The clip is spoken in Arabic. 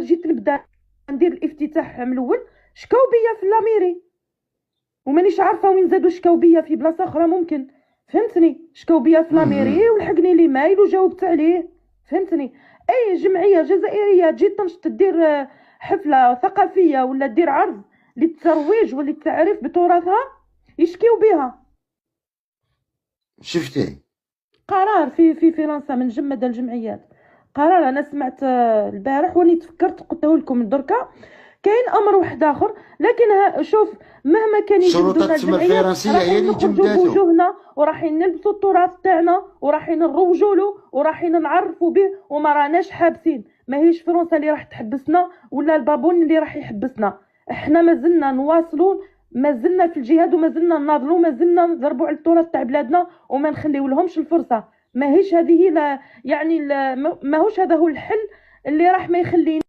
جيت نبدا ندير الافتتاح من الاول شكاو بيا في لاميري ومانيش عارفه وين زادوا شكاو بيا في بلاصه اخرى ممكن، فهمتني؟ شكاو بيا في لاميري ولحقني لي مايل وجاوبت عليه، فهمتني؟ اي جمعيه جزائريه تجي تنشط دير حفله ثقافيه ولا دير عرض للترويج وللتعريف بتراثها يشكيو بها. شفتي قرار في فرنسا من جمد الجمعيات، قرار انا سمعت البارح وني تفكرت قلته لكم دركا. كاين امر واحد اخر، لكن شوف مهما كان يجبدوا لنا الجمعيات راح نخرجوا بوجوهنا ورايحين نلبسوا التراث تاعنا ورايحين نروجوا له ورايحين نعرفوا به وما راناش حابسين. ماهيش فرنسا اللي راح تحبسنا ولا البابون اللي راح يحبسنا، احنا مازلنا نواصلون، مازلنا في الجهاد ومازلنا نناضلوا، مازلنا نضربوا على التراث تاع بلادنا وما نخليو لهمش الفرصه. ماهيش هذه يعني ماهوش هذا هو الحل اللي راح ما يخلينا